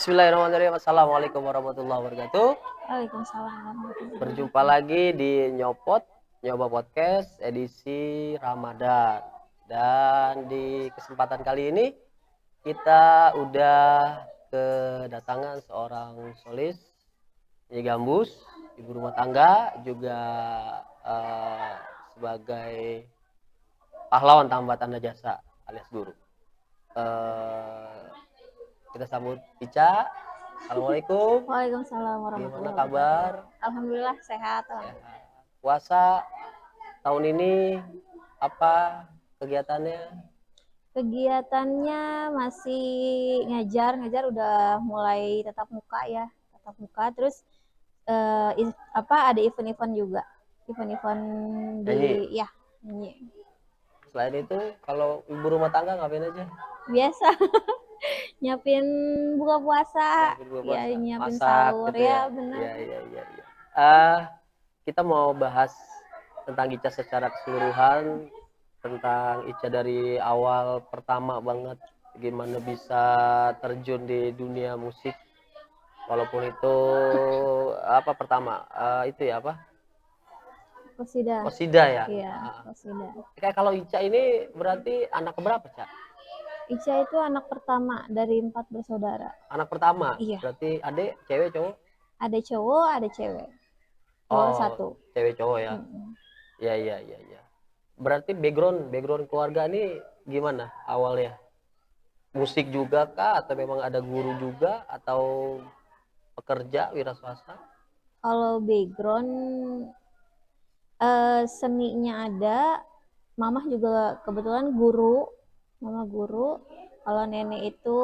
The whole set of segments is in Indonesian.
Bismillahirrahmanirrahim. Assalamualaikum warahmatullahi wabarakatuh. Waalaikumsalam warahmatullahi Berjumpa lagi di Nyoba Podcast edisi Ramadan. Dan di kesempatan kali ini kita udah kedatangan seorang solis, Nyi Gambus, ibu rumah tangga, juga sebagai pahlawan tanpa tanda jasa alias guru. Kita sambut Ica. Assalamualaikum. Waalaikumsalam Gimana warahmatullahi kabar? wabarakatuh. Alhamdulillah sehat. Ya. Puasa tahun ini apa kegiatannya? Kegiatannya masih ngajar udah mulai tatap muka ya, tatap muka. Terus ada event-event juga, event-event Nyanyi. ya nyanyi. Selain itu, kalau ibu rumah tangga ngapain aja? Biasa nyiapin buka puasa, ya nyiapin masak sahur gitu ya, ya. benar. Iya. Kita mau bahas tentang Ica secara keseluruhan, tentang Ica dari awal pertama banget gimana bisa terjun di dunia musik, walaupun itu apa pertama itu ya apa Qosida ya. Iya, Qosida. Kayak kalau Ica ini berarti anak keberapa, Cak? Ica itu anak pertama dari 4 bersaudara. Anak pertama. Iya. Berarti adik cewek cowok? Ada cowok, ada cewek. Cowok satu. Cewek cowok ya. Iya. Berarti background keluarga ini gimana awalnya? Musik juga kah, atau memang ada guru juga, atau pekerja wira swasta? Kalau background seninya ada, mamah juga kebetulan guru, mama guru. Kalau nenek itu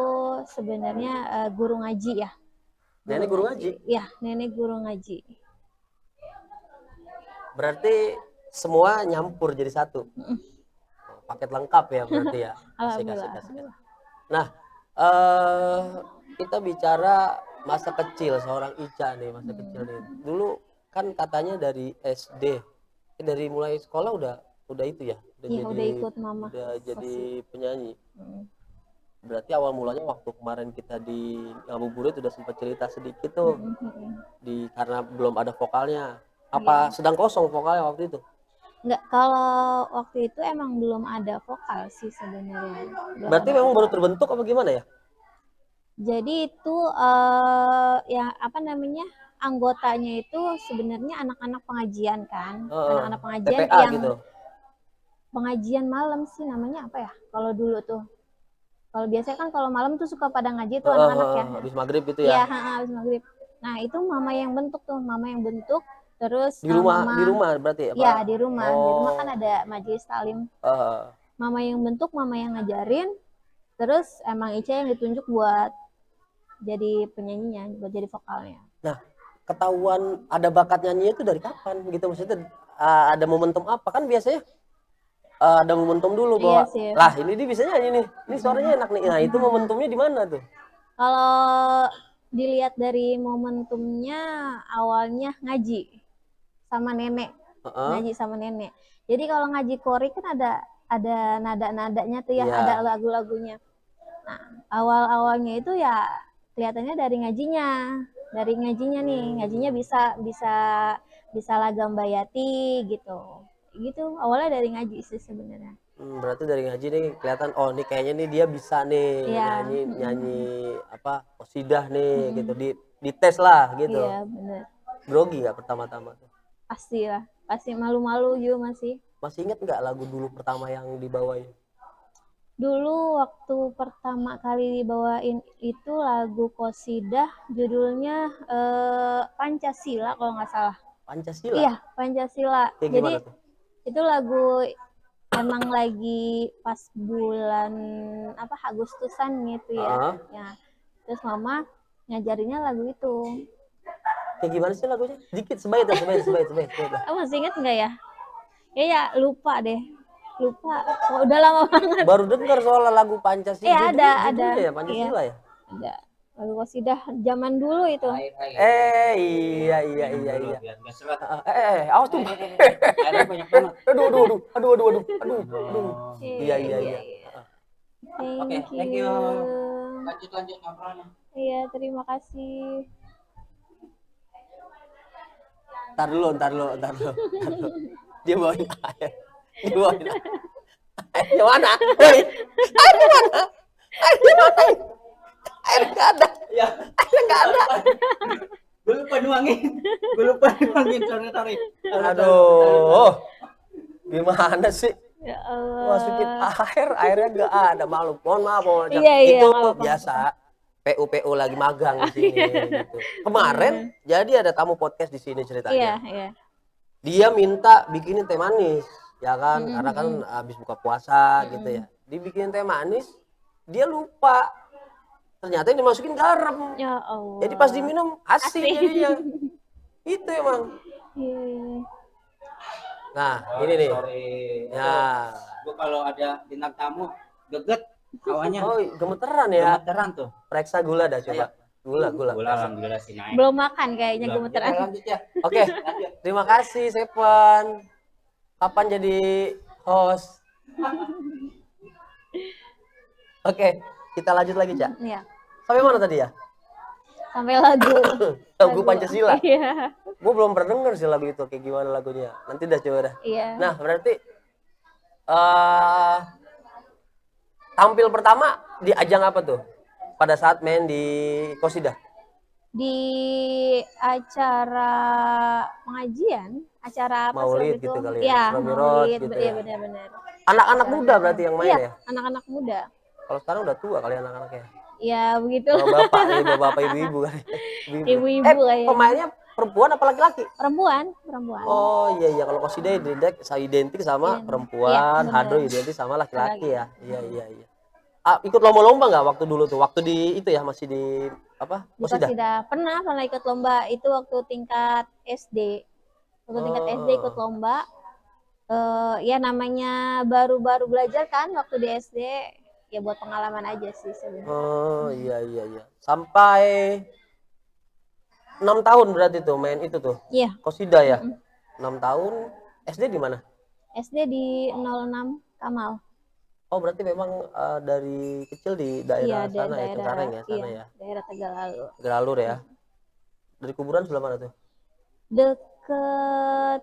sebenarnya guru ngaji ya. Nenek guru ngaji? Iya, nenek guru ngaji. Berarti semua nyampur jadi satu. Paket lengkap ya berarti ya. Asik. Nah, kita bicara masa kecil seorang Ica nih, masa kecil nih. Dulu kan katanya dari SD, dari mulai sekolah udah itu ya, udah ikut mama. Udah jadi penyanyi. Berarti awal mulanya waktu kemarin kita di Ngabuburit udah sempat cerita sedikit tuh, karena belum ada vokalnya. Apa sedang kosong vokalnya waktu itu? Enggak, kalau waktu itu emang belum ada vokal sih sebenarnya. Berarti memang baru terbentuk apa gimana ya? Jadi itu anggotanya itu sebenarnya anak-anak pengajian kan, anak-anak pengajian TPA yang gitu. Pengajian malam sih namanya apa ya? Kalau dulu tuh, kalau biasanya kan kalau malam tuh suka pada ngaji tuh anak-anak ya. Habis maghrib gitu ya? Iya, habis maghrib. Nah itu mama yang bentuk. Terus di rumah berarti apa? Iya, di rumah. Di rumah kan ada majelis talim. Mama yang bentuk, mama yang ngajarin. Terus emang Ica yang ditunjuk buat jadi penyanyinya, buat jadi vokalnya. Nah, ketahuan ada bakat nyanyi itu dari kapan gitu? Maksudnya ada momentum apa? Kan biasanya ada momentum dulu bahwa lah ini dia bisa nyanyi nih, ini suaranya enak nih. Nah itu momentumnya di mana tuh? Kalau dilihat dari momentumnya, awalnya ngaji sama nenek. Ngaji sama nenek. Jadi kalau ngaji kori kan ada nada-nadanya tuh ya, ada lagu-lagunya. Nah, awal-awalnya itu ya kelihatannya dari ngajinya nih. Ngajinya bisa Lagam Bayati gitu. Gitu. Awalnya dari ngaji sih sebenarnya. Berarti dari ngaji nih kelihatan, oh nih kayaknya nih dia bisa nih nyanyi apa qosidah nih gitu, di tes lah gitu. Iya, benar. Grogi nggak pertama-tama tuh? Pasti lah, pasti malu-malu juga masih. Masih inget nggak lagu dulu pertama yang dibawain? Dulu waktu pertama kali dibawain itu lagu qosidah, judulnya Pancasila kalau nggak salah. Pancasila? Iya, Pancasila. Jadi itu lagu emang lagi pas bulan Agustusan gitu ya. Terus mama ngajarinnya lagu itu. Kayak gimana sih lagunya? Dikit, sebaik. Masih inget nggak ya? Ya lupa deh. Lupa. Udah lama banget. Baru dengar soal lagu Pancasila. Ada. Ya, Pancasila ya? Ada. Lagu qosidah zaman dulu itu. Iya. Awas tuh. Aduh. Iya. Oke, thank you. Lanjut ngobrolnya. Iya, terima kasih. Ntar dulu. Dia bawain air. Airnya mana? Woi, airnya mana? Airnya mana? Air nggak ada. Ya, Airnya nggak ada. gue lupa nuangin. Sorry. Aduh, gimana sih? Ya Masukin Allah. airnya nggak ada. Malu. Mohon maaf, Iya, itu nggak apa-apa. biasa. PU lagi magang di sini gitu. Kemarin jadi ada tamu podcast di sini Iya, ceritanya. iya. Dia minta bikinin teh manis, ya kan? Karena kan habis buka puasa gitu ya. Dibikinin teh manis, dia lupa. Ternyata yang dimasukin garam. Ya Allah. Jadi pas diminum asin Asin. jadinya. Itu emang. Iya. Nah, ini nih. Sorry. Ya. Gue kalau ada bintang tamu geget awalnya. Oh, gemeteran ya. Gemeteran tuh. Periksa gula dah coba. Gula. Gula alhamdulillah sih naik. Belum makan kayaknya Belum. gemeteran. Ya, lanjut ya. Oke, terima kasih Seven. Kapan jadi host? Oke, kita lanjut lagi, Cak. Iya. Sampai mana tadi ya? Sampai lagu. Lagu Pancasila. Iya. Gue belum pernah denger sih lagu itu, kayak gimana lagunya. Nanti dah coba dah. Iya. Nah, berarti tampil pertama di ajang apa tuh? Pada saat main di Qosidah? Di acara pengajian, acara apa Maulid sih gitu kali ya? Iya, Isra Miraj Maulid, gitu iya ya? benar-benar. Anak-anak muda berarti yang main Iya, ya? anak-anak muda. Kalau sekarang udah tua kali anak-anaknya. Ya begitu. Bapak, ibu-ibu kali. Ibu-ibu kayaknya. Pemainnya perempuan apa laki-laki? Perempuan. Oh iya, kalau Qosidah identik sama perempuan, Iya, bener. Hadro identik sama laki-laki ya. Iya. Ikut lomba-lomba nggak waktu dulu tuh? Waktu di itu ya, masih di apa? Di Qosidah. Qosidah. Pernah ikut lomba itu waktu tingkat SD. Waktu tingkat SD ikut lomba. Ya namanya baru-baru belajar kan waktu di SD. Ya buat pengalaman aja sih sebenarnya. Oh iya. Sampai 6 tahun berarti tuh main itu tuh. Iya. Qosidah ya. 6 tahun. SD di mana? SD di 06 Kamal. Oh berarti memang dari kecil di daerah Iya, sana ya, Cengkareng ya, sana iya, ya. daerah Tegalalur. Geralur ya. Dari kuburan sebelah mana tuh? Deket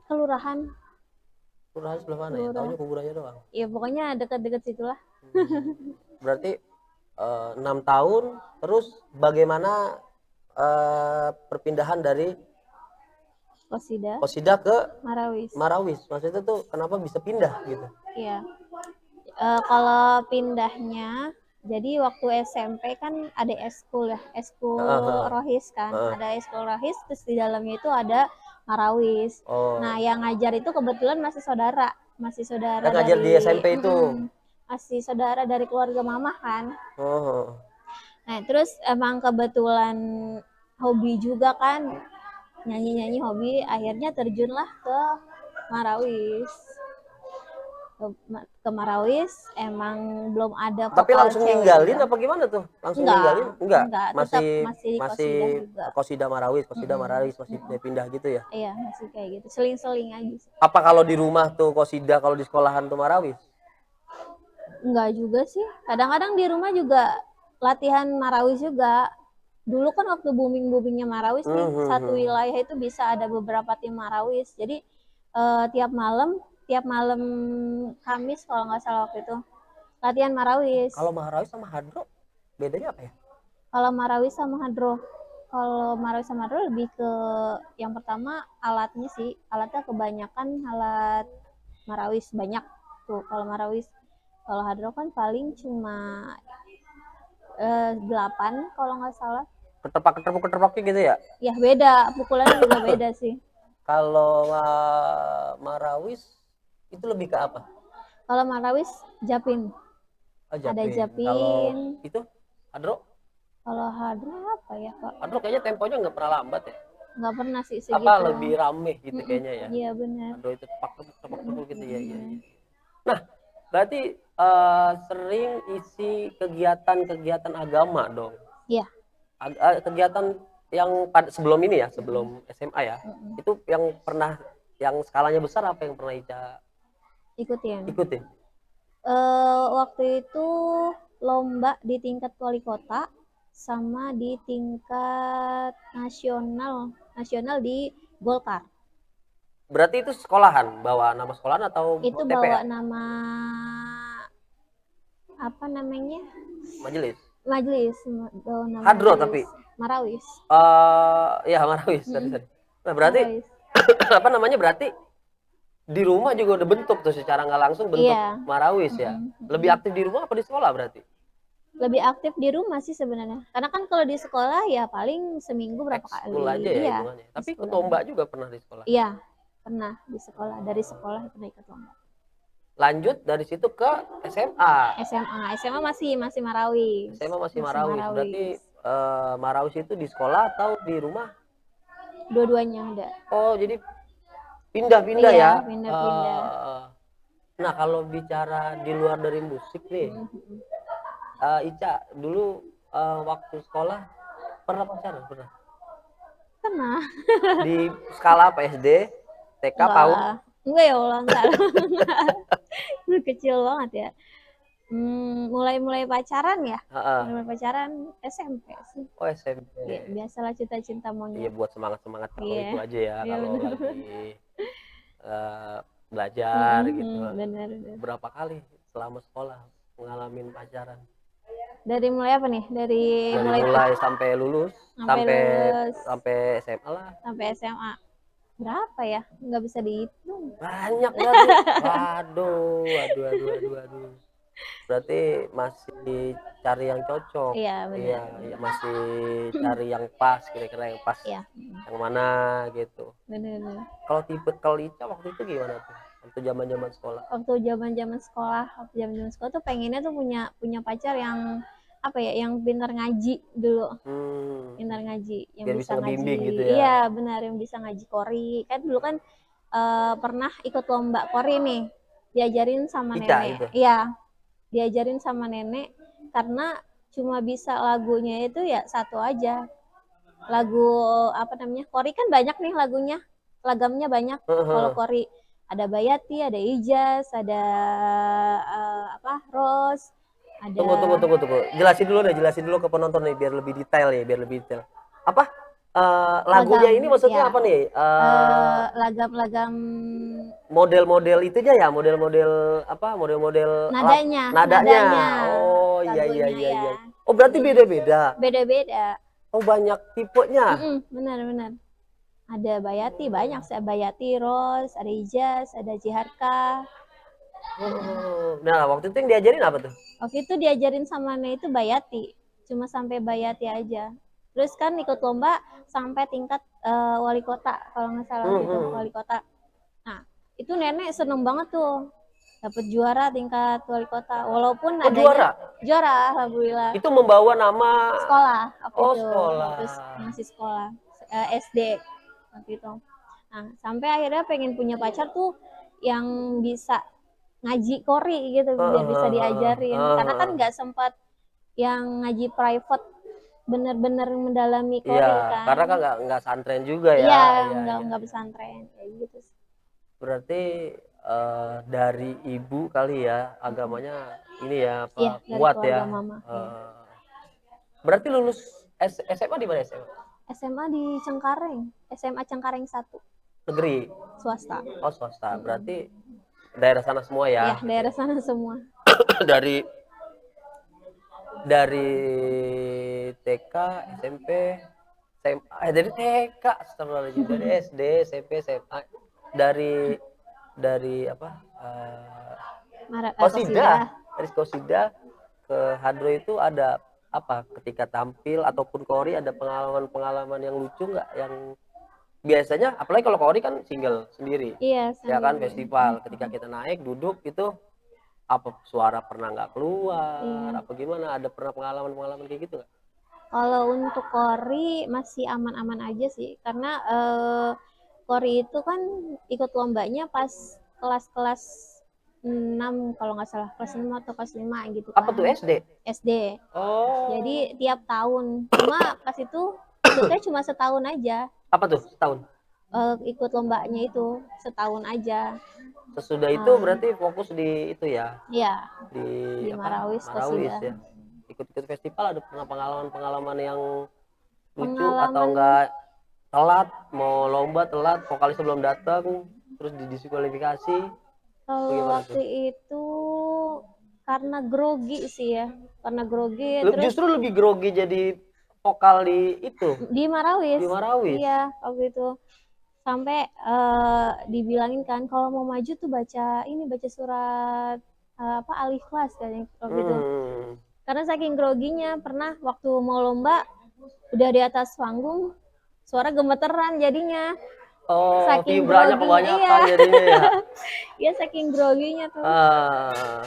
kelurahan. Kelurahan sebelah mana ya? Taunya kuburannya doang. Ya pokoknya deket-deket situlah. Berarti 6 tahun, terus bagaimana perpindahan dari Qosidah ke Marawis? Maksudnya tuh kenapa bisa pindah gitu? Iya. Kalau pindahnya, jadi waktu SMP kan ada eskul ya, eskul Rohis kan, ada eskul Rohis, terus di dalamnya itu ada Marawis. Nah, yang ngajar itu kebetulan masih saudara Yang ngajar di SMP itu. Masih saudara dari keluarga mama kan. Nah, terus emang kebetulan hobi juga kan, nyanyi hobi, akhirnya terjunlah ke Marawis. Ke Marawis emang belum ada vokal. Tapi langsung ninggalin apa gimana tuh? Langsung ninggalin? Enggak. Masih Qosidah Marawis, masih pindah gitu ya? Iya, masih kayak gitu. Seling-seling aja sih. Apa kalau di rumah tuh Qosidah, kalau di sekolahan tuh Marawis? Enggak juga sih. Kadang-kadang di rumah juga latihan Marawis juga. Dulu kan waktu booming-boomingnya Marawis nih, satu wilayah itu bisa ada beberapa tim Marawis. Jadi tiap malam Kamis kalau nggak salah waktu itu latihan Marawis. Kalau Marawis sama Hadro bedanya apa ya? Kalau Marawis sama Hadro lebih ke yang pertama alatnya sih, alatnya kebanyakan alat Marawis banyak tuh kalau Marawis. Kalau Hadro kan paling cuma 8 kalau nggak salah. Keterpak gitu ya? Ya beda, pukulannya juga beda sih. Kalau Marawis itu lebih ke apa? Kalau Marawis Japin. Ada Japin. Kalau itu Hadro? Kalau Hadro apa ya Kak? Hadro kayaknya temponya nggak pernah lambat ya? Nggak pernah sih segitu. Apa lebih rame gitu kayaknya ya? Iya benar. Hadro itu tepuk gitu ya. Nah berarti sering isi kegiatan agama dong? Iya. Kegiatan yang sebelum ini ya, sebelum SMA ya, itu yang skalanya besar apa yang pernah Ica ikutin? Waktu itu lomba di tingkat wali kota sama di tingkat nasional di Golkar. Berarti itu sekolahan, bawa nama sekolahan atau Itu TPA? bawa nama apa namanya? Majelis. Majelis, bawa nama Hadro majelis. tapi Marawis. ya Marawis, sorry. Nah, berarti Marawis. apa namanya, berarti di rumah juga udah bentuk tuh secara nggak langsung bentuk Iya. Marawis ya. Lebih aktif di rumah apa di sekolah berarti? Lebih aktif di rumah sih sebenarnya. Karena kan kalau di sekolah ya paling seminggu berapa kali. Ekskul aja ya Iya. hitungannya. Tapi ekskul ikut lomba juga pernah di sekolah. Iya, pernah di sekolah. Dari sekolah pernah ikut lomba. Lanjut dari situ ke SMA. SMA masih Marawis. SMA masih Marawis. Berarti Marawis itu di sekolah atau di rumah? Dua-duanya ada. Oh, jadi pindah-pindah Iya, ya. pindah-pindah. Nah, kalau bicara di luar dari musik nih, Ica dulu waktu sekolah pernah pacaran? Pernah? Pernah. Di skala apa, SD, TK, PAUD? Enggak ya Allah, enggak. Kecil banget ya. Mulai pacaran ya. Mulai pacaran SMP sih. Oh, SMP. Ya, biasalah cinta-cinta Iya, monyet. buat semangat-semangat kalau Iya. itu aja ya, Iya, kalau bener. lagi belajar gitu. Benar. Berapa kali selama sekolah ngalamin pacaran? Dari mulai apa nih? Dari mulai sampai lulus, sampai lulus. sampai SMA lah. Sampai SMA. Berapa ya? Nggak bisa dihitung. Banyak berarti. Waduh. Berarti masih cari yang cocok. Iya, benar. Iya, masih cari yang pas, kira-kira yang pas. Iya. Yang mana gitu. Benar. Kalau Ica waktu itu gimana tuh? Waktu zaman-zaman sekolah. Waktu zaman-zaman sekolah tuh pengennya tuh punya pacar yang apa ya, yang pintar ngaji dulu. Pintar ngaji, yang biar bisa ngaji. ngebimbing gitu ya. Iya, benar, yang bisa ngaji qori. Kan dulu kan pernah ikut lomba qori nih. Diajarin sama Ica nenek. itu? Iya. Diajarin sama nenek karena cuma bisa lagunya itu ya satu aja. Lagu apa namanya? Qori kan banyak nih lagunya. Lagamnya banyak. Kalau qori ada Bayati, ada Ijaz, ada Ros, ada. Tunggu. Jelasin dulu ke penonton nih biar lebih detail. Apa? Lagunya Lagam, ini maksudnya ya. apa nih? Lagam Model-model itunya ya, model-model apa? Model-model nadanya. Oh, lagunya, iya. Oh, berarti beda-beda. Beda-beda. Oh, banyak tipenya. Benar. Ada Bayati, banyak sih. Bayati, Ros, ada Ijaz, ada Jiharka. Nah, waktu itu yang diajarin apa tuh? Waktu itu diajarin sama nenek itu Bayati. Cuma sampai Bayati aja. Terus kan ikut lomba sampai tingkat wali kota, kalau nggak salah itu wali kota. Nah, itu nenek seneng banget tuh dapat juara tingkat wali kota. Walaupun adanya juara, alhamdulillah. Itu membawa nama sekolah waktu itu. Sekolah. Terus masih sekolah SD waktu itu. Nah, sampai akhirnya pengen punya pacar tuh yang bisa ngaji qori gitu, biar bisa diajarin. Karena kan nggak sempat yang ngaji private bener-bener mendalami qori kan. Karena kan nggak santren juga ya. Iya, nggak pesantren kayak gitu. Berarti dari ibu kali ya, agamanya ini ya apa, Iya, kuat ya. Mama. Berarti lulus SMA di mana SMA? SMA di Cengkareng, SMA Cengkareng 1. Negeri? Swasta. Oh, swasta. Berarti daerah sana semua ya? Iya, daerah sana semua. dari TK, SMP, SMA, dari TK, astagfirullahaladzim, dari SD, SMP, SMA, dari apa? Kosida ke Hadro itu ada apa? Ketika tampil ataupun qori ada pengalaman yang lucu nggak? Yang biasanya, apalagi kalau qori kan single sendiri, iya, ya kan, festival. Ketika kita naik duduk itu apa suara pernah nggak keluar, apa gimana? Ada pernah pengalaman kayak gitu nggak? Kalau untuk qori masih aman-aman aja sih, karena qori itu kan ikut lombanya pas kelas 6 kalau nggak salah, kelas 6 atau kelas 5 gitu kan. Apa tuh SD? SD. Oh. Jadi tiap tahun. Cuma pas itu ikutnya cuma setahun aja. Apa tuh setahun? Ikut lombanya itu setahun aja. Sesudah itu berarti fokus di itu ya? Iya. Di Marawis ya. ikut-ikut festival ada pernah pengalaman-pengalaman yang lucu atau Pengalaman enggak telat mau lomba telat vokalisnya belum datang terus didiskualifikasi kalau bagaimana tuh? waktu itu karena grogi sih ya, karena grogi terus Justru lebih grogi jadi vokal di itu di Marawis. di Marawis. Iya, waktu itu sampai dibilangin kan kalau mau maju tuh baca surat apa Al-Ikhlas katanya waktu itu. Karena saking groginya pernah waktu mau lomba udah di atas panggung suara gemeteran jadinya. Oh, Saking vibranya grogi, kebanyakan iya. jadinya ya. Iya saking groginya tuh.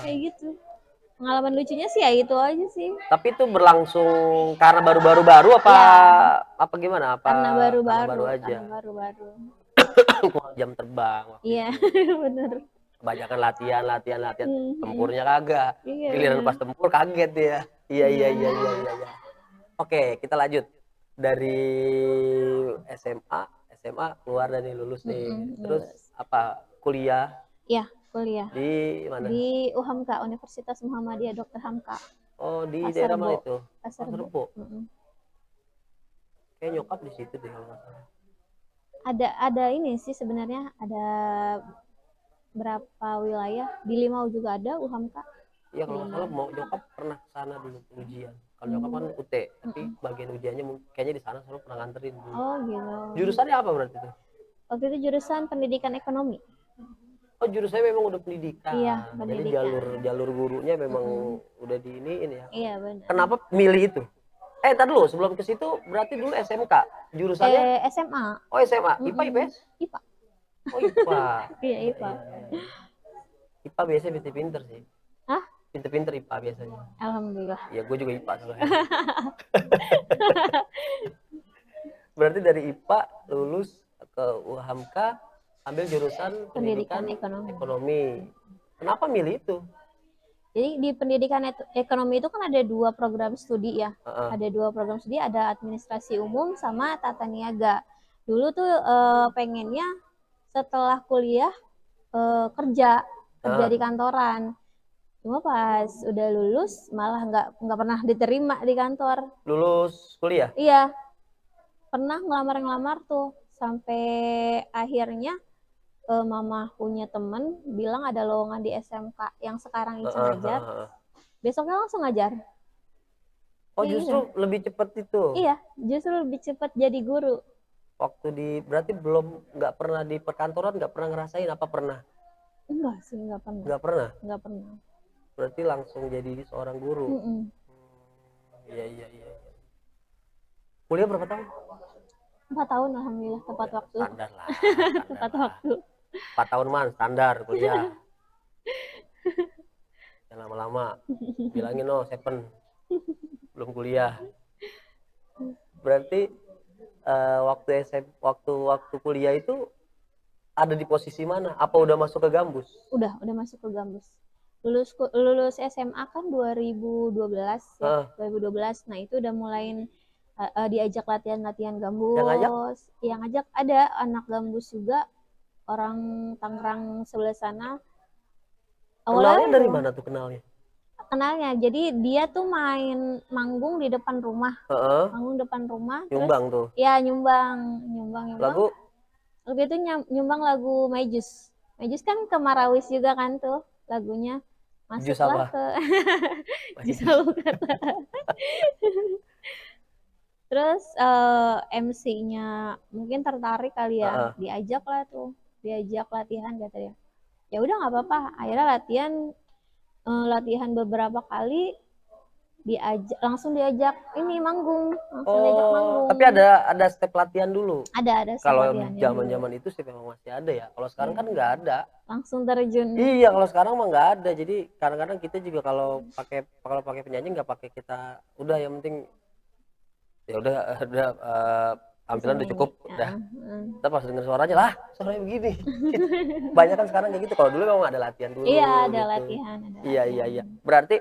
Kayak gitu. Pengalaman lucunya sih ya itu aja sih. Tapi itu berlangsung karena baru-baru apa Ya, apa gimana? Apa karena baru-baru, baru aja? karena baru-baru. Kurang jam terbang waktu Iya, itu. bener. Kebanyakan latihan. Mhm. Tempurnya kagak. Iya, Giliran bener. pas tempur kaget ya. Iya. Iya. Oke, kita lanjut. Dari SMA keluar dari lulus nih. Terus Lulus. apa? Kuliah Iya, kuliah di mana? di UHAMKA, Universitas Muhammadiyah Dr. Hamka, Oh, di Pasar daerah mana Bo. itu? Pasar Pasar Bo. Bo. Mm-mm. Kayak nyokap di situ deh kalau nggak salah. Ada ini sih sebenarnya ada berapa wilayah di Limau juga ada UHAMKA. Iya kalau nggak salah mau nyokap pernah ke sana dulu ujian. Kalau nyokap kan UT, tapi bagian ujiannya kayaknya di sana selalu pernah nganterin dulu. Oh gitu. Jurusannya apa berarti itu? Waktu itu jurusan pendidikan ekonomi. Oh jurusannya memang udah pendidikan. Iya, Jadi pendidikan. jalur gurunya memang udah di ini ya. Iya benar. Kenapa milih itu? Tar dulu sebelum ke situ berarti dulu SMK. Jurusannya SMA. oh SMA, IPA IPS? IPA. Oh IPA. Iya IPA. IPA biasanya pinter-pinter sih. Hah? Pinter-pinter IPA biasanya. Alhamdulillah. Ya gue juga IPA soalnya. Berarti dari IPA lulus ke UHAMKA ambil jurusan pendidikan ekonomi. Kenapa milih itu? Jadi di pendidikan ekonomi itu kan ada 2 program studi ya. Ada 2 program studi, ada administrasi umum sama tata niaga. Dulu tuh pengennya setelah kuliah kerja di kantoran. Cuma pas udah lulus malah nggak pernah diterima di kantor. Lulus kuliah? Iya. Pernah ngelamar tuh sampai akhirnya mama punya temen bilang ada lowongan di SMK yang sekarang Ica ngajar. Besoknya langsung ngajar. Oh justru lebih cepat itu? Iya, justru lebih cepat jadi guru. Waktu berarti nggak pernah di perkantoran, nggak pernah ngerasain apa pernah? Enggak sih, nggak pernah. Nggak pernah. Berarti langsung jadi seorang guru. Iya. Kuliah berapa tahun? 4 tahun alhamdulillah tepat waktu. Standar lah. Tepat waktu. 4 tahun man standar kuliah. Jangan lama-lama. Bilangin seven belum kuliah. Berarti waktu kuliah itu ada di posisi mana? Apa udah masuk ke Gambus? Udah masuk ke Gambus. Lulus SMA kan 2012 ya. 2012. Nah, itu udah mulai diajak latihan Gambus. Yang ngajak ada anak Gambus juga, orang Tangerang sebelah sana. Kenalnya dari mana tuh kenalnya? Kenalnya, jadi dia tuh main manggung di depan rumah. Manggung depan rumah. Nyumbang terus, tuh? Ya nyumbang. Lagu? Waktu itu nyumbang lagu Majus. Majus kan ke Marawis juga kan tuh lagunya. Masuklah ke Jus kata. Terus MC-nya mungkin tertarik kali ya, diajak latihan kata dia. Ya udah nggak apa-apa, akhirnya latihan beberapa kali langsung diajak ini manggung, Tapi ada step latihan dulu. Ada kalau zaman itu sih memang masih ada ya. Kalau sekarang kan nggak ada. Langsung terjun. Iya, kalau sekarang mah nggak ada. Jadi kadang-kadang kita juga kalau pakai penyanyi nggak pakai kita. Udah yang penting ya udah tampilan udah cukup udah. Kita pas denger suaranya lah, suaranya begini. Banyak kan sekarang kayak gitu. Kalau dulu memang ada latihan dulu. Iya, ada gitu. latihan. Iya. Berarti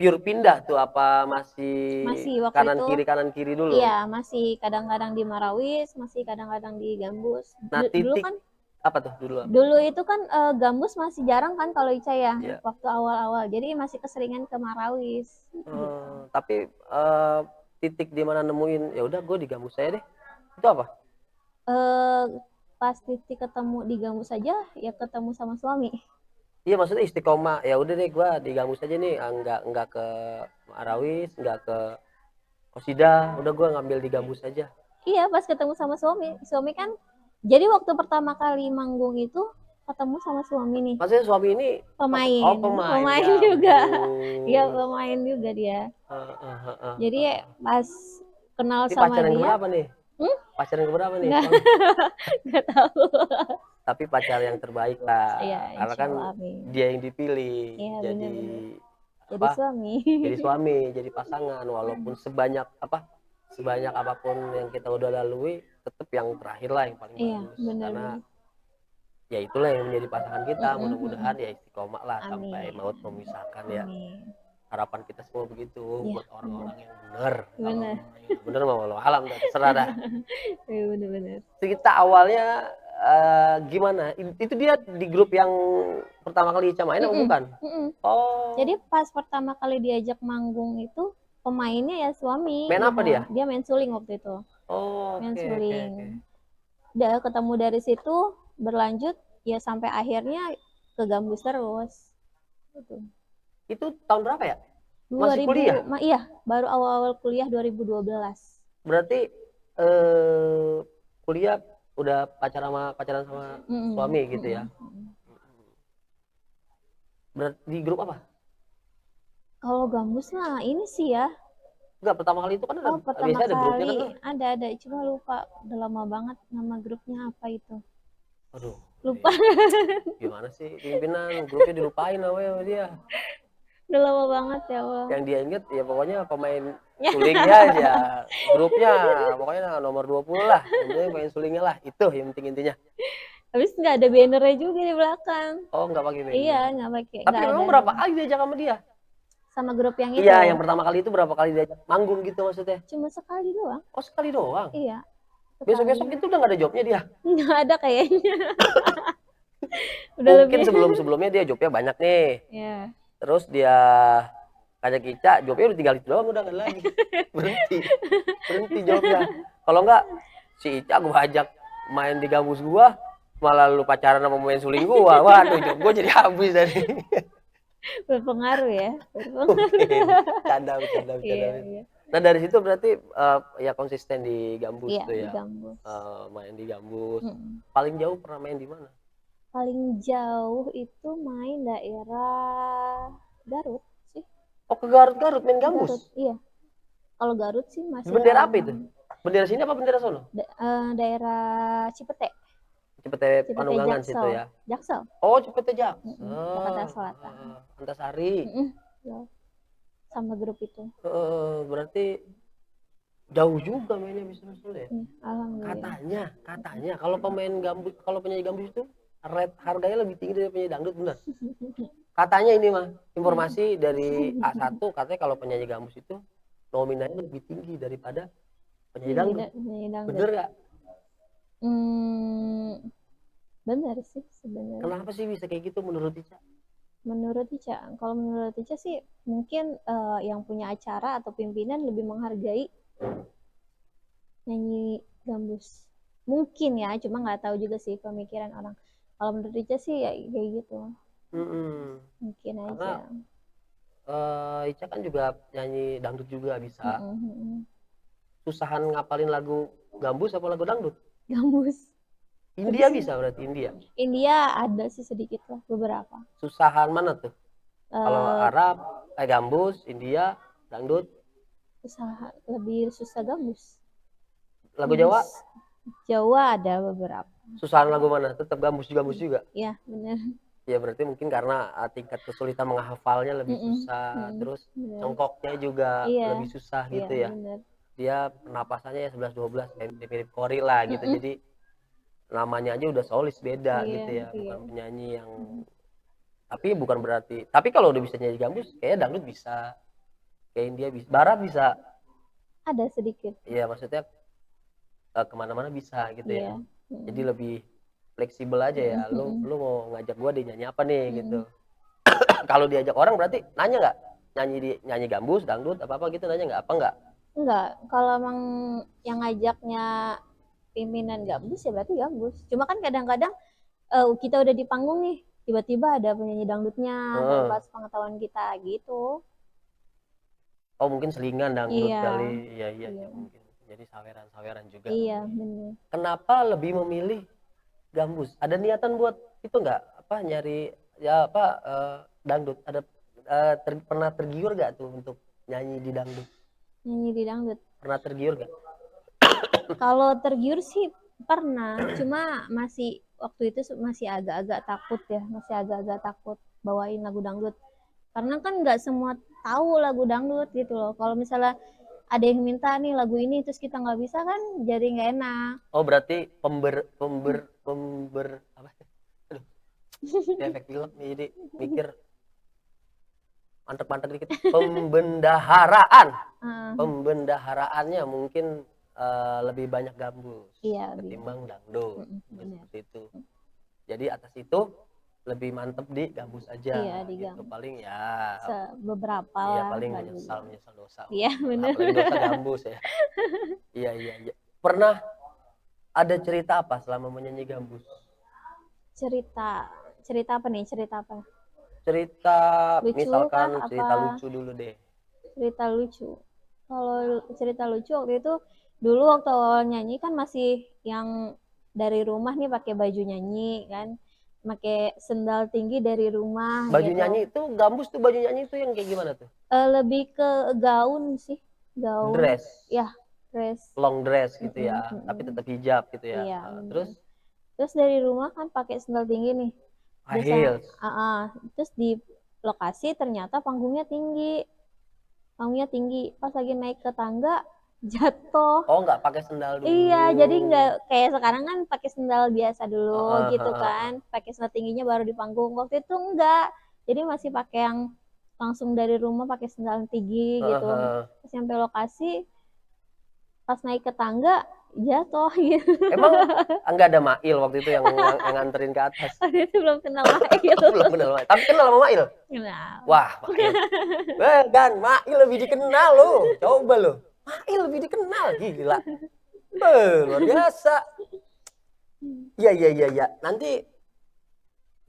pure pindah tuh apa masih kanan kiri dulu? Iya, masih kadang-kadang di Marawis, masih kadang-kadang di Gambus. Nah, dulu kan Apa tuh dulu? Dulu itu kan gambus masih jarang kan kalau Ica ya, Iya. waktu awal-awal. Jadi masih keseringan ke Marawis. Gitu. Tapi titik di mana nemuin ya udah gue di gambus saya deh. Itu apa? Eh pas titik ketemu di gambus saja ya ketemu sama suami. Iya maksudnya istiqomah. Ya udah deh gue di gambus aja nih. Nggak ke Marawis, nggak ke Kosida. Udah gue ngambil di gambus aja. Iya, pas ketemu sama suami. Suami kan jadi waktu pertama kali manggung itu ketemu sama suami nih. Maksudnya suami ini Pemain, pemain pemain ya juga. ampun. Iya, pemain juga dia. Jadi pas kenal Ini sama pacaran dia, keberapa nih? Hmm? Pacaran keberapa nih? Nggak, nggak tahu. Tapi pacar yang terbaik lah. Iya, Karena insya kan Allah, amin. dia yang dipilih Iya, jadi Jadi apa? suami. Jadi suami, jadi pasangan. Walaupun sebanyak apapun yang kita udah lalui, tetap yang terakhir lah yang paling Iya, bagus. benar. Karena ya itulah yang menjadi pasangan kita. Mm-mm. Mudah-mudahan ya istiqomah lah Amin. sampai maut memisahkan ya. Amin. Harapan kita semua begitu Iya, buat orang-orang yang benar. Benar. Benar mah walau alam dah, terserah dah. Iya, benar-benar. Cerita awalnya gimana? Itu dia di grup yang pertama kali Ica main apa Mm-mm. bukan? Mm-mm. Oh. Jadi pas pertama kali diajak manggung itu pemainnya ya suami. Main apa dia? Dia main suling waktu itu. Oh, Main oke, suling. oke. Udah ketemu dari situ berlanjut ya sampai akhirnya ke gambus terus. Gitu. Itu tahun berapa ya? Masih kuliah? Iya, baru awal-awal kuliah 2012. Berarti kuliah udah pacaran sama suami gitu ya? Berarti di grup apa? Kalau gambus mah ini sih ya. Enggak, pertama kali itu kan ada, Pertama biasanya ada grupnya kan kali tuh. ada, cuma lupa. Udah lama banget nama grupnya apa itu. Aduh, Lupa. gimana sih pimpinan grupnya dilupain namanya sama dia. Udah lama banget ya Allah. Yang dia inget ya pokoknya pemain sulingnya aja. Grupnya pokoknya nomor 20 lah. Yang penting pemain sulingnya lah. Itu yang penting intinya. Habis nggak ada bannernya juga di belakang. Oh, nggak pakai banner. Iya, nggak pakai. Tapi nggak memang ada. berapa kali diajak sama dia? Sama grup yang itu. Iya, yang pertama kali itu berapa kali diajak manggung gitu maksudnya? Cuma sekali doang. Oh, sekali doang. Iya. Besok-besok itu udah nggak ada jobnya dia. Nggak ada kayaknya. Udah Mungkin lebih. sebelum-sebelumnya dia jobnya banyak nih. Iya. Terus dia ngajak Ica, jobnya udah tinggal itu doang, udah nggak ada lagi. Berhenti jobnya. Kalau nggak si Ica gua ajak main di gambus gua, malah lu pacaran sama pemain suling gua. Waduh, job gua jadi habis dari. Berpengaruh ya. Canda. Iya. Nah dari situ berarti ya konsisten di gambus Iya, tuh di ya. gambus. Main di gambus. Mm. Paling jauh pernah main di mana? Paling jauh itu main daerah Garut sih. Oh, ke Garut main gambus. Garut, iya. Kalau Garut sih masih Bendera apa aman. itu? Bendera sini apa bendera sono? Daerah Cipete Cipete Panunggangan Jaksel. situ ya. Jaksel. Oh, Cipete Jaksel. Jakarta Selatan. Antasari. Ya. Sama grup itu. Berarti jauh juga mainnya bisa ya. Alhamdulillah. Katanya kalau penyanyi gambus itu rate harganya lebih tinggi dari penyanyi dangdut, benar? Katanya ini mah informasi dari A1, katanya kalau penyanyi gambus itu nominalnya lebih tinggi daripada penyanyi dangdut. Bener nggak? Benar sih sebenarnya. Kenapa sih bisa kayak gitu menurut Ica? Kalau menurut Ica sih mungkin yang punya acara atau pimpinan lebih menghargai nyanyi gambus. Mungkin ya, cuma nggak tahu juga sih pemikiran orang. Kalau menurut Ica sih ya kayak gitu. Mungkin aja. Ica kan juga nyanyi dangdut juga bisa. Susahan ngapalin lagu gambus apa lagu dangdut? Gambus. India bisa berarti India. India ada sih sedikit lah beberapa. Susahan mana tuh? Kalau Arab, gambus, India, dangdut. Lebih susah gambus. Lagu Jawa? Jawa ada beberapa. Susahan lagu mana? Tetap gambus juga? Iya, benar. Ya berarti mungkin karena tingkat kesulitan menghafalnya lebih susah, terus congkoknya juga lebih susah gitu ya. Bener. Dia pernapasannya ya 11-12 mirip Kori lah gitu. Jadi namanya aja udah solis beda gitu ya, bukan penyanyi yang tapi bukan berarti. Tapi kalau udah bisa nyanyi gambus, kayaknya dangdut bisa. Kayak India bisa, Barat bisa. Ada sedikit. Iya, maksudnya kemana-mana bisa gitu ya. Jadi lebih fleksibel aja ya. Mm-mm. Lu mau ngajak gua di nyanyi apa nih Mm-mm. gitu. Kalau diajak orang berarti nanya nggak? Nyanyi gambus, dangdut, apa gitu nanya nggak? Apa nggak? Enggak, kalau emang yang ngajaknya pimpinan gambus ya berarti gambus. Cuma kan kadang-kadang kita udah di panggung nih, tiba-tiba ada penyanyi dangdutnya Heeh. tanpa sepengetahuan kita gitu. Oh mungkin selingan dangdut Iya, kali. Iya iya iya, iya mungkin. Jadi saweran-saweran juga. iya bener. Kenapa lebih memilih gambus? Ada niatan buat itu nggak? Apa nyari ya apa dangdut? Ada pernah tergiur gak tuh untuk nyanyi di dangdut? Nyanyi di dangdut. Pernah tergiur gak? Kalau tergiur sih pernah, cuma masih waktu itu masih agak-agak takut ya, masih agak-agak takut bawain lagu dangdut. Karena kan nggak semua tahu lagu dangdut gitu loh. Kalau misalnya ada yang minta nih lagu ini terus kita nggak bisa kan jadi nggak enak. Oh berarti pember apa? Aduh, ini efek film nih, jadi mikir mantep dikit. Pembendaharaan. Ah, Pembendaharaannya mungkin lebih banyak gambus iya, ketimbang dangdut. benar. Seperti itu. Jadi atas itu lebih mantep di gambus aja Iya, di gitu. gambus. Paling ya Beberapa iya lah, paling nggak menyesal juga. dosa. Iya, benar. Apalagi dosa gambus ya. Iya iya. Pernah ada cerita apa selama menyanyi gambus? Cerita, cerita apa nih? Cerita apa? Cerita Lucu kah? misalkan Apa cerita lucu dulu deh. cerita lucu? Kalau cerita lucu waktu itu, dulu waktu awal nyanyi kan masih yang dari rumah nih pakai baju nyanyi kan, pakai sendal tinggi dari rumah Baju gitu. nyanyi itu gambus tuh baju nyanyi itu yang kayak gimana tuh? Lebih ke gaun sih, gaun. Dress, Ya, dress. long dress gitu Mm-mm, ya, tapi mm-mm. tetap hijab gitu ya. Iya, Terus bener. Terus dari rumah kan pakai sendal tinggi nih. high Biasa, heels. terus di lokasi ternyata panggungnya tinggi. Panggungnya tinggi. Pas lagi naik ke tangga, jatuh. Oh nggak pakai sendal Iya, jadi dulu. nggak kayak sekarang kan pakai sendal biasa dulu Heeh, gitu heeh, heeh. kan. Pakai sendal tingginya baru di panggung. Waktu itu enggak. Jadi masih pakai yang langsung dari rumah pakai sendal tinggi Heeh, gitu. heeh. Pas sampai lokasi, pas naik ke tangga, jatuh gitu. Emang nggak ada Mail waktu itu yang nganterin ke atas? Waktu itu belum kenal Mail. Belum kenal Mail. Tapi kenal sama Mail. Kenal. Wah, Mail. Gan, Mail lebih dikenal lo. Coba lo. Mail lebih dikenal, gila. Luar biasa. Iya. Nanti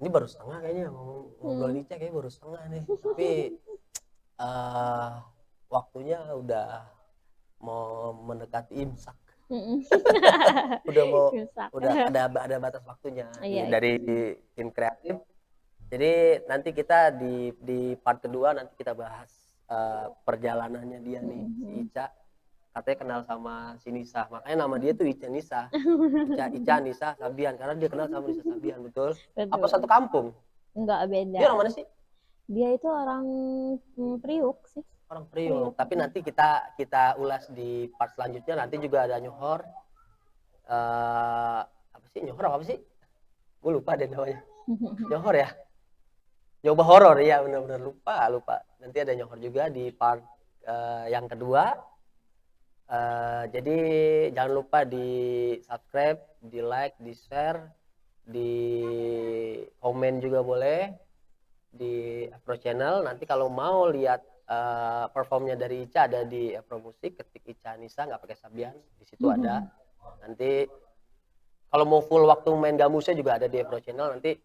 ini baru setengah kayaknya ngobrol Ica kayaknya baru setengah nih. Tapi waktunya udah mau mendekati imsak. Udah ada batas waktunya Iya. dari tim kreatif. Jadi nanti kita di part kedua nanti kita bahas perjalanannya dia nih si Ica. Katanya kenal sama si Nisa, makanya nama dia tuh Ica Nisa. Ica Nisa Sabian karena dia kenal sama Nisa Sabian, betul? Apa satu kampung? Enggak, beda. Dia orang mana sih? Dia itu orang Priuk sih. Orang Priok. Tapi nanti kita ulas di part selanjutnya. Nanti juga ada Nyohor. Apa sih Nyohor apa sih? Gue lupa deh namanya. Nyohor ya? Nyoba horor ya, benar-benar lupa. Nanti ada Nyohor juga di part yang kedua. Jadi jangan lupa di subscribe, di like, di share, di komen juga boleh di Afro Channel. Nanti kalau mau lihat performnya dari Ica ada di Afro Musik, ketik Ica Nisa nggak pakai Sabian, di situ ada. Nanti kalau mau full waktu main gambusnya juga ada di Afro Channel. Nanti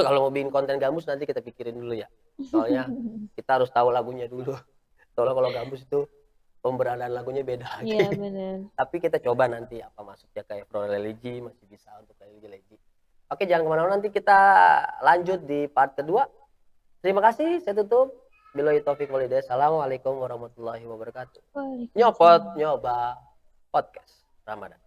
kalau mau bikin konten gambus nanti kita pikirin dulu ya. Soalnya kita harus tahu lagunya dulu. Soalnya kalau gambus itu pemberadaan lagunya beda lagi. Iya, benar. Tapi kita coba nanti apa masuknya kayak Afro religi masih bisa untuk religi. Oke, jangan kemana-mana, nanti kita lanjut di part kedua. Terima kasih, saya tutup. Billahi taufiq walhidayah. Assalamualaikum warahmatullahi wabarakatuh. Nyopot, nyoba podcast Ramadan.